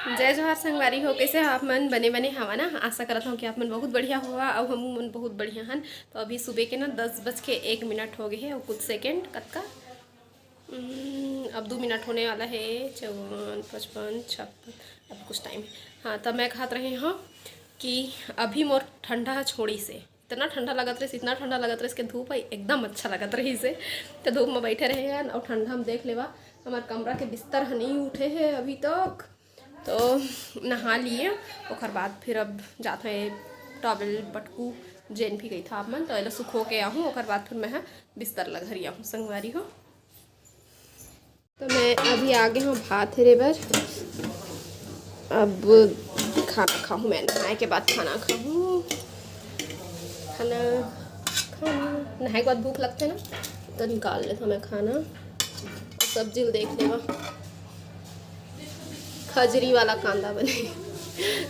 जय जोहार संगवारी हो। कैसे आप मन बने बने हवा ना। आशा करता हूँ कि आप मन बहुत बढ़िया हुआ और हम मन बहुत बढ़िया हन। तो अभी सुबह के ना 10:01 हो गए हैं और कुछ सेकेंड कत का अब 2 मिनट होने वाला है। 54, 55, 56 अब कुछ टाइम है। हाँ तब मैं कहत रहे हाँ कि अभी मोर ठंडा छोड़ी से इतना ठंडा लगत रही, इतना ठंडा लगत रही, इसके धूप है एकदम अच्छा लगत रही से। तो धूप में बैठे रहे हैं और ठंडा हम देख लेवा हमारे कमरा के बिस्तर नहीं उठे हैं अभी तक। तो नहा लिए और बाद फिर अब जाते हैं टॉवल पटकू जेन भी गई था आप मन तो एला सुखो के आहूँ और बाद फिर मैं बिस्तर लगरिया हूँ संगवारी हो। तो मैं अभी आगे हूँ भात हेरे बर। अब खाना खाऊँ मैं नहाए के बाद खाना खाऊँ। खाना खाना नहाए के बाद भूख लगते ना तो निकाल लेता मैं खाना और सब्जी देख लेवा। खजरी वाला कांदा बने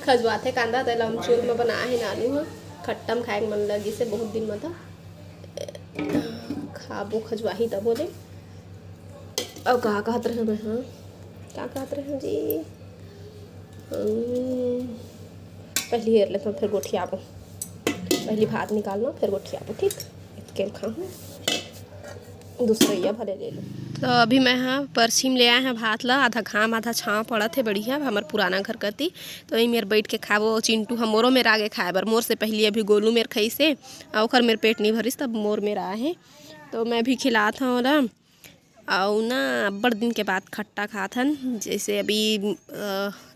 खजवाते कांदा तो अमचूर में बना है नानू हाँ खट्टा में खाए मन लगी से बहुत दिन में था खाबो खजवाही तब बोले अब कहाँ कहत रहे मैं। हाँ क्या कहत रहे जी। पहली हेर लेता फिर गोठियाबो। पहली भात निकालना फिर गोठियाबो ठीक इतके खाऊँ दूसरा भले ले लो। तो अभी मैं हाँ परछी में ले आए हैं भात ला आधा घाम आधा छाँव पड़ा थे बढ़िया हमारे पुराना घर कती। तो यही मेरे बैठ के खाबो चिंटू हम मोरो मेरा आगे खाए बर मोर से पहले अभी गोलू मेरे खाई से और मेरे पेट नहीं भरिस तब मोर मेरा है। तो मैं भी खिला था और ना बड़ दिन के बाद खट्टा खाथन जैसे अभी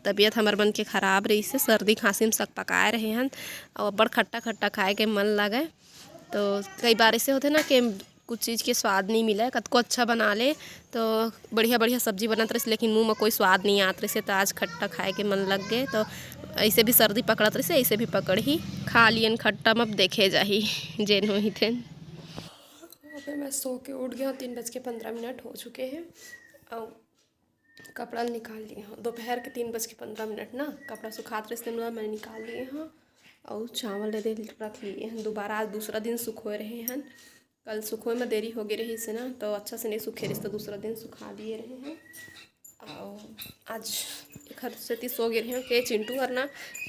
तबीयत हमार मन के ख़राब रही से सर्दी खांसी में सक पकाए रहे हैं और बड़ खट्टा खट्टा खाए के मन लगे। तो कई बार ऐसे होते ना कि कुछ चीज़ के स्वाद नहीं मिला कत को अच्छा बना ले तो बढ़िया बढ़िया सब्जी बनत रही लेकिन मुंह में कोई स्वाद नहीं आत रही से तो आज खट्टा खाए के मन लग गए। तो ऐसे भी सर्दी पकड़त रही से ऐसे भी पकड़ ही खा लियन खट्टा में अब देखे जाही जेन हो ही थे। फिर मैं सो के उठ गया 3:15 हो चुके हैं और कपड़ा निकाल लिए हाँ दोपहर के 3:15 ना कपड़ा सुखात रहे मैंने निकाल लिए हाँ और चावल दे रख लिए हैं दोबारा आज दूसरा दिन सुखोए रहे हैं। कल सुखोए में देरी हो गई रही से ना तो अच्छा से नहीं सूखे रही तो दूसरा दिन सुखा दिए रहे हैं। और आज एक हद से सो गए रहे हैं कि चिंटू करना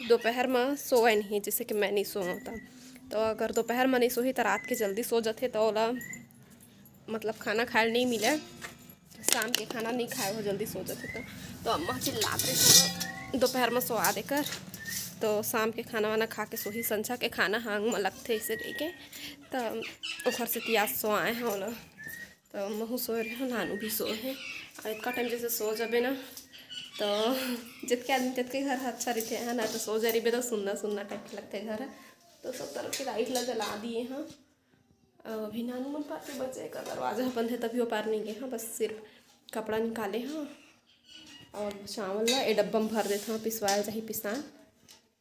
दोपहर में सोए नहीं जैसे कि मैं नहीं सो होता। तो अगर दोपहर में नहीं सोही तो रात के जल्दी सो जाते तो ओला मतलब खाना खाए नहीं मिले शाम के खाना नहीं खाए हो जल्दी सो जाते। तो अम्मा चिल्लाते सो दोपहर में सोआ देकर तो शाम के खाना वाना खा के सोही संझा के खाना हांग में लगते ऐसे कह के तो घर से तियास सो आए हैं ना। तो महू सो रहे हैं नानू भी सो है और इतना टाइम जैसे सो जाबे ना तो जितके आदमी जितके घर अच्छा रहते हैं ना तो सो जा रही तो सुनना सुनना टाइप लगते घर। तो सब तरफ की लाइट ला जला दिए हाँ। अभी नानू मन पार के बचे का दरवाज़ा बंद है तभी वो पार नहीं गए हाँ बस सिर्फ कपड़ा निकाले हाँ और चावल ला ए डब्बा में भर देते हाँ पिसवाए जाही पिसान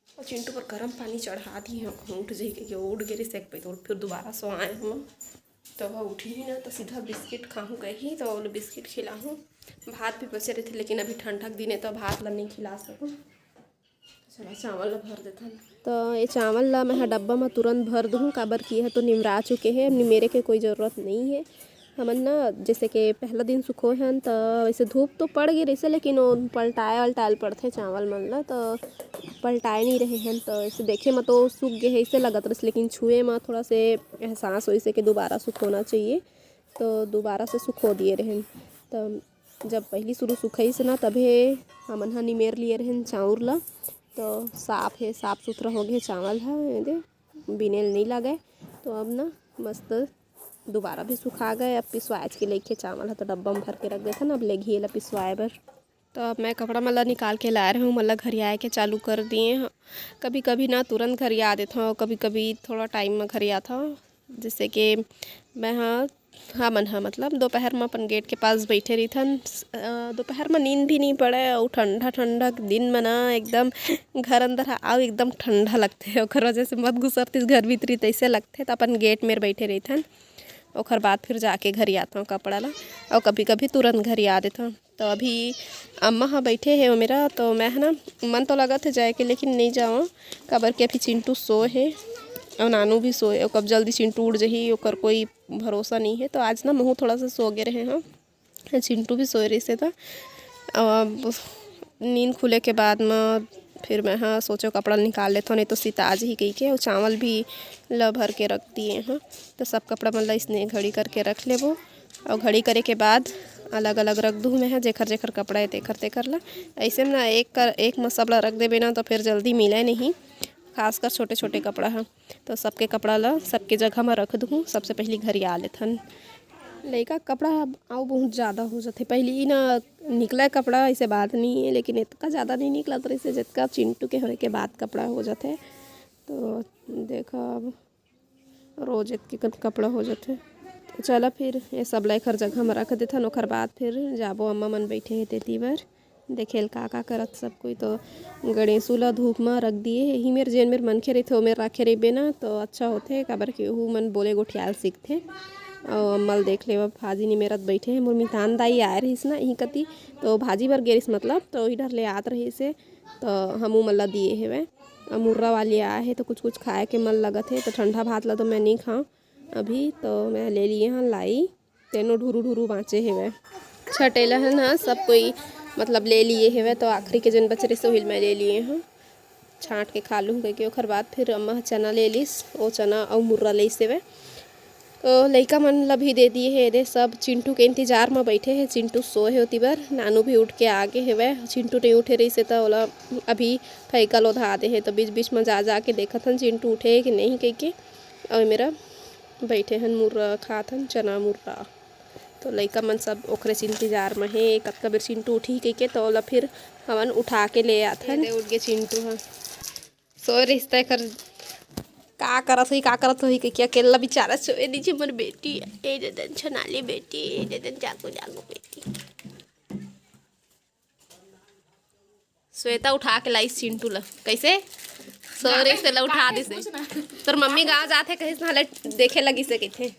और चिंटू पर गर्म पानी चढ़ा दिए हाँ उठ जाए कि उठ गिरी सेक पे तो फिर दोबारा सो आए हम। तो वह उठी ही ना तो सीधा बिस्किट खाऊँ गई तो बिस्किट खिलाऊँ। भात भी बचे रहे थे लेकिन अभी ठंडक दिन है तो भात ला नहीं खिला सकूँ। चला चावल ला भर देता तो ये चावल ला मैं डब्बा में तुरंत भर दूँ काबर किया है तो निमरा चुके हैं मेरे के कोई ज़रूरत नहीं है। हमन ना जैसे कि पहला दिन सुखो हैं तो वैसे धूप तो पड़ गई रही लेकिन वो पलटाए वलटाए पड़ते चावल मन ला तो पलटाए नहीं रहे हैं। तो ऐसे देखे में तो सूख गए है ऐसे लगत रही लेकिन छुए में थोड़ा से एहसास हो इसे कि दोबारा सुखोना चाहिए तो दोबारा से सुखो दिए रहे। तो जब पहली शुरू सुखई से ना तभी हमन हा निमेर लिए रहे चाउर ला तो साफ है साफ़ सुथरा हो गया चावल है दे बिनेल नहीं लगे। तो अब ना मस्त दोबारा भी सुखा गए अब पिसवाज के लेके चावल है तो डब्बा में भर के रख देता ना अब ले घी ला पिसवाए बर। तो अब मैं कपड़ा मल्ला निकाल के ला रही हूँ मल्ला घर आए के चालू कर दिए हैं। कभी कभी ना तुरंत घर आ देता हूँ कभी कभी थोड़ा टाइम में घर आता हूँ जैसे कि मैं हाँ मन हाँ मतलब दोपहर में अपन गेट के पास बैठे रही थन दोपहर में नींद भी नहीं पड़े और ठंडा ठंडा दिन में ना एकदम घर अंदर आओ एकदम ठंडा लगते है और वजह से मत गुजरती घर भीतरी तैसे लगते तो अपन गेट में बैठे रही थन और बाद फिर जाके घर आता हूँ कपड़ा ला और कभी कभी तुरंत घर आ देता हूँ। तो अभी अम्मा हाँ बैठे है मेरा तो मैं है ना मन तो लगा था जाए के लेकिन नहीं जाऊँ काबर के अभी चिंटू सो है और नानू भी सोए और कब जल्दी चिंटू उड़ जही ओकर कोई भरोसा नहीं है। तो आज ना महू थोड़ा सा सो गए रहे हैं चिंटू भी सोए रही से था अब नींद खुले के बाद में फिर मैं हाँ सोचो कपड़ा निकाल लेता हूँ, नहीं तो सिताज ही कही के। और चावल भी ल भर के रख दिए हैं, तो सब कपड़ा मतलब इसने घड़ी करके रख ले वो। और घड़ी करे के बाद अलग अलग रख दूँ मैं है, जेखर जेखर कपड़ा है तेखर ला। ऐसे में ना एक में सब ला रख देबे ना तो फिर जल्दी मिले नहीं, खासकर छोटे छोटे कपड़ा है। तो सबके कपड़ा ला सबके जगह में रख दूँ। सबसे पहले घरिया लेथन लड़का कपड़ा आओ बहुत ज़्यादा हो जाते। पहले ही ना निकला कपड़ा, ऐसे बात नहीं है, लेकिन इतना ज़्यादा नहीं निकला तो इसे जितना चिंटू के होने के बाद कपड़ा हो जाते। तो देखो अब रोज इतने कपड़ा हो जाते। तो चला फिर ये सब ला हर जगह में रख देथन। ओकर बाद फिर जाबो अम्मा मन बैठे है तेती बर देखेल का करत सब कोई। तो गणेशू ला धूप में रख दिए यही मेरे जेन मेरे मनखे रही थे मेरे राखे रही ना तो अच्छा होते, काबर के वो मन बोले गोठियाल सीखते। और अम्मल देख ले भाजी नहीं मेरत बैठे हैं। मोर मितान दाई आए रहीस ना यहीं कती, तो भाजी बर गेरिस मतलब तो इधर ले आत रही से। तो हमू मल्ला दिए है वह मुर्रा वाली आए है, तो कुछ कुछ खाए के मन लगत है। तो ठंडा भात ला तो मैं नहीं खाऊँ अभी, तो मैं ले लिए हाँ लाई तेनों ढुरू ढुरू बाँचे है वह छटेला है ना सब कोई मतलब ले लिए है वह। तो आखिरी के जन बच रहे सोहिल मैं ले लिए हैं, छाँट के खा लूँ करके। ओकर बाद फिर अम्मा चना ले लीस, वो चना और मुर्रा ले से वह। तो लइका मन ला भी दे दिए है दे सब। चिंटू के इंतजार में बैठे हैं, चिंटू सोए होती बर, नानू भी उठ के आगे है वह। चिंटू नहीं उठे रही से तो ओला अभी फैकल ओधा दे है। तो बीच बीच में जा के देखत हन चिंटू उठे है कि नहीं कह के। और मेरा बैठे हन मुर्रा खात हन चना मुर्रा। तो लइका मन सब ओकरे से इंतजार में है कतका बेर चिंटू उठी कह के। तो ओला फिर हमन उठा के ले आथन। उठ गए चिंटू हाँ सो रिश्ता कर का करत होई कि क्या केला बेचारा सोए दीजिए मोर बेटी ए ददन छनाली बेटी ए ददन जागो जागो बेटी। श्वेता उठा के लाई चिंटू ला कैसे सोरे से ला उठा दी से। तोर मम्मी गाँव जाते कहीं नहाले देखे लगी से कहते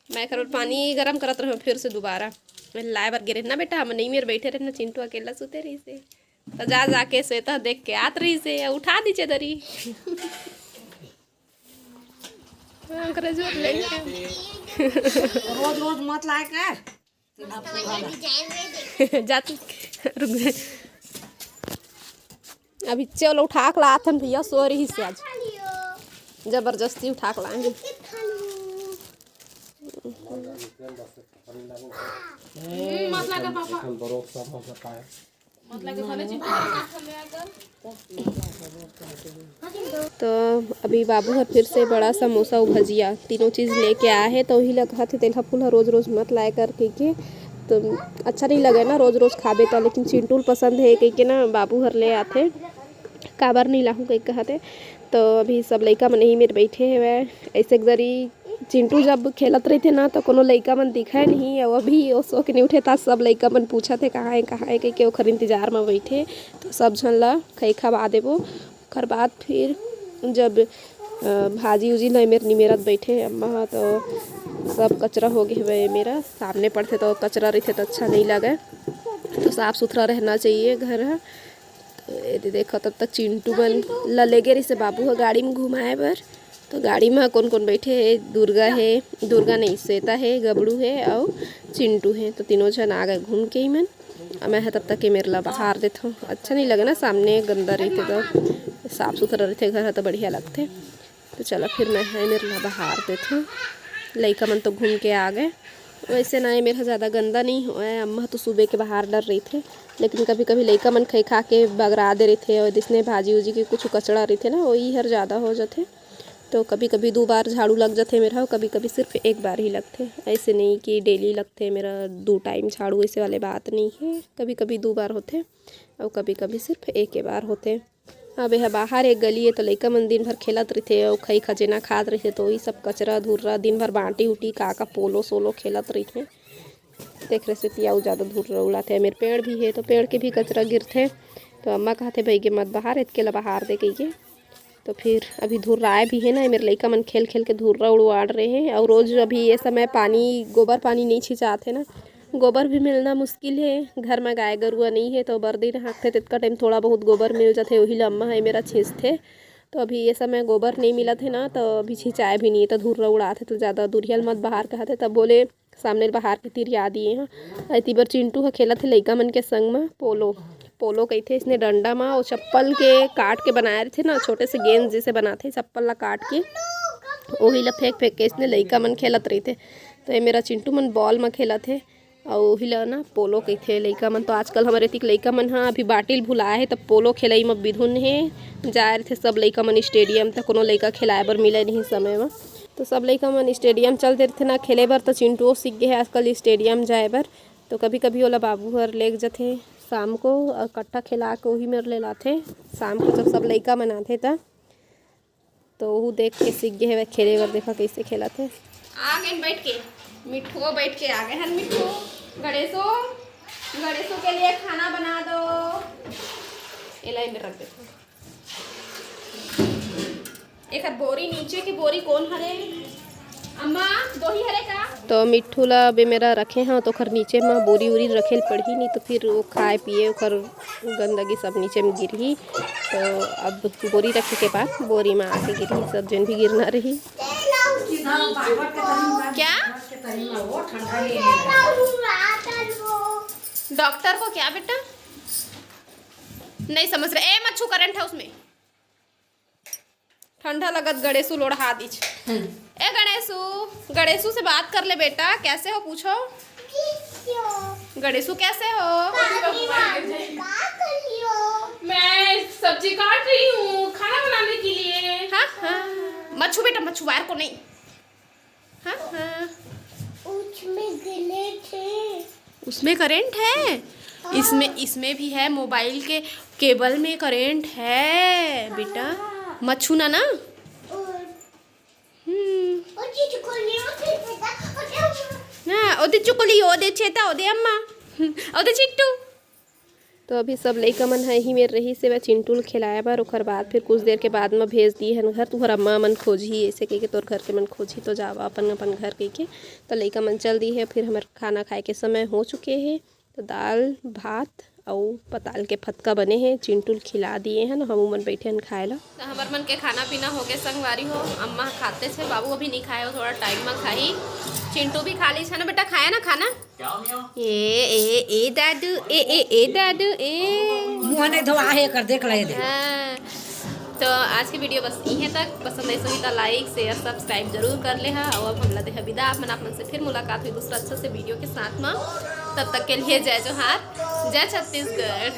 मैं खरोट पानी गरम करत रह फिर से दोबारा लाए बर गिरे ना बेटा। हम नहीं मेरे बैठे रहे ना चिंटू अकेला सुते रही से। तो जाके श्वेता देख के आत रही से उठा दीजिए दरी रोज रोज मत लाए कर जाती रुक अभी चल उठा के लाथन भैया सो रही से आज जबरदस्ती उठा के लाए। तो अभी बाबू है फिर से बड़ा समोसा और भजिया तीनों चीज़ लेके आए हैं। तो वही लगा थे तेलहा फूल रोज रोज मत लाए कर के तो अच्छा नहीं लगे ना रोज रोज खाबे तो। लेकिन चिंटू पसंद है कह के ना बाबू हर ले आते काबर नहीं लाहूँ कह कहते। तो अभी सब लइका मन ही मेरे बैठे है वह ऐसे जरी चिंटू जब खेलत रही थे ना तो कोनो लइका मन दिखा नहीं। और अभी वो सो के नहीं उठे था सब लइका मन पूछा थे कहाँ है कह के ओखर इंतजार में बैठे। तो सब झन ला खई खवा देबो। ओकर बाद फिर जब भाजी उजी ला मेरे निमेरत बैठे अम्मा तो सब कचरा हो गए हुए मेरा सामने पड़ते तो कचरा रहते तो अच्छा नहीं लगे। तो साफ़ सुथरा रहना चाहिए घर। तो देखो तब तक चिंटू बन ला ले गए से बाबू है गाड़ी में घुमाए बर। तो गाड़ी में कौन कौन बैठे है दुर्गा नहीं श्वेता है गबड़ू है और चिंटू है। तो तीनों जन आ गए घूम के ही मन। मैं तब तक के मेरे ला बाहर देता हूँ अच्छा नहीं लगे ना सामने गंदा रहते तो साफ़ सुथरा रहते घर तो बढ़िया लगते। तो चलो फिर मैं मेरे ला बाहर देता हूँ। लइका मन तो घूम के आ गए। वैसे ना मेरा ज़्यादा गंदा नहीं हुआ है। अम्मा तो सुबह के बाहर डर रही थे लेकिन कभी कभी लइका मन खा के बगरा दे रहे थे। और जिसने भाजी उजी के कुछ कचड़ा रही थे ना वही हर ज़्यादा हो जाते। तो कभी कभी 2 बार झाड़ू लग जाते मेरा और कभी कभी सिर्फ 1 बार ही लगते। ऐसे नहीं कि डेली लगते मेरा 2 टाइम झाड़ू ऐसे वाले बात नहीं है। कभी कभी 2 बार होते और कभी कभी सिर्फ 1 बार होते। अब यह बाहर एक गली है तो लइका मन दिन भर खेलत रहते और खई खजेना खात रहते। तो वही सब कचरा धुर्रा दिन भर बाँटी उटी का पोलो सोलो खेलत रहते। देख रहे से तिया ज़्यादा धुर्रा उड़ाते। मेरे पेड़ भी है तो पेड़ के भी कचरा गिरते। तो अम्मा कहते भाई के मत बाहर इसके ला बाहर दे कहिए। तो फिर अभी धुर्राए भी है ना मेरे लइका मन खेल खेल के धुर्रा उड़वा रहे हैं। और रोज़ अभी ये समय पानी गोबर पानी नहीं छिंचाते ना, गोबर भी मिलना मुश्किल है। घर में गाय गरुआ नहीं है तो बर्दी हाँकते तितका टाइम थोड़ा बहुत गोबर मिल जाते वही अम्मा है मेरा छींचते। तो अभी ये समय गोबर नहीं मिला थे ना तो अभी छिंचाए भी नहीं तो धुर्रा उड़ाते। तो ज़्यादा दुरियल मत बाहर कहते तब बोले सामने बाहर के तिरिया दिए हैं। इतनी बार चिंटू है खेला थे लइका मन के संग में पोलो पोलो कही थे इसने डंडा में और चप्पल के काट के बनाए थे ना, छोटे से गेंद जैसे बनाते चप्पल ला काट के वही ला फेंक फेंक के इसने लइका मन खेलत रही थे। तो ये मेरा चिंटू मन बॉल में खेला थे और वही ला ना पोलो कही थे लइका मन। तो आजकल हमारे तिक लइका मन हाँ अभी बाटिल भुलाए है, तब पोलो खेलई में बिधुन है जाए रहे थे सब लइका मन स्टेडियम तक, कोनो लइका खिलाए बर मिले नहीं समय में। तो सब लइका मन स्टेडियम चलते थे ना खेले बर। तो चिंटुओ सीख गए है आजकल स्टेडियम जाए बर। तो कभी कभी ओला बाबू हर लेग जाते शाम को और कट्टा खिला के वही मेरे ले लाते शाम को जब सब लइका मन आते था। तो वो देख के सीख गए है खेले बर, देखा कैसे खेला थे। आ गए बैठ के मिठू बैठ के आ गए हैं मिठू। गणेशो गणेशो के लिए खाना बना दो। इलाई में रख देते एक बोरी नीचे की बोरी कौन हरे अम्मा दो ही हरे का। तो मिठू ला बे मेरा रखे हैं तो खर नीचे में बोरी उरी रखे पड़ी नहीं, तो फिर वो खाए पिए खर गंदगी सब नीचे में गिरी। तो अब बोरी रखे के बाद बोरी में आके गिरी सब जन भी गिरना रही। क्या डॉक्टर को क्या बेटा नहीं समझ रहे। ए मच्छू करंट है उसमें ठंडा लगत गणेशु लोढ़ा दीच। ए गणेशु गणेशु से बात कर ले बेटा, कैसे हो पूछो। गणेशु कैसे हो। मैं सब्जी काट रही हूँ खाना बनाने के लिए। हाँ हाँ मच्छू बेटा मच्छू वायर को नहीं। हाँ हाँ उसमें करंट है, इसमें भी है, मोबाइल के केबल में करंट है बेटा। मच्छू ना ना ओदे चुकली ओदे चेता ओदे अम्मा ओदे चिट्टू। तो अभी सब लइका मन है ही मेरे रही से वह चिंटू खिलाया बार ओकर बाद फिर कुछ देर के बाद में भेज दिए हैं घर। तुहर अम्मा मन खोजी ऐसे कह के तोर घर के मन खोजी तो जावा अपन अपन घर कह के। तो लइका मन चल दी है। फिर हमारे खाना खाए के समय हो चुके हैं। तो दाल भात और पताल के फतका बने हैं, चिंटू खिला दिए हैं ना, हम मन बैठे हैं खाए ला। तो हमार मन के खाना पीना हो गए संगवारी हो। अम्मा खाते थे, बाबू अभी नहीं खाए हो, थोड़ा टाइम में खाई। चिंटू भी खा ली ना बेटा, खाया ना खाना। ए दादू ए दादू ए मुँह नहीं धोआ है कर देख ले दे। तो आज की वीडियो बस यहीं तक। पसंद है सही तो लाइक शेयर सब्सक्राइब जरूर कर ले। और अब हम लते हैं विदा। अपन से फिर मुलाकात हुई दूसरा अच्छे से वीडियो के साथ में। तब तक के लिए जय जोहार, जय छत्तीसगढ़।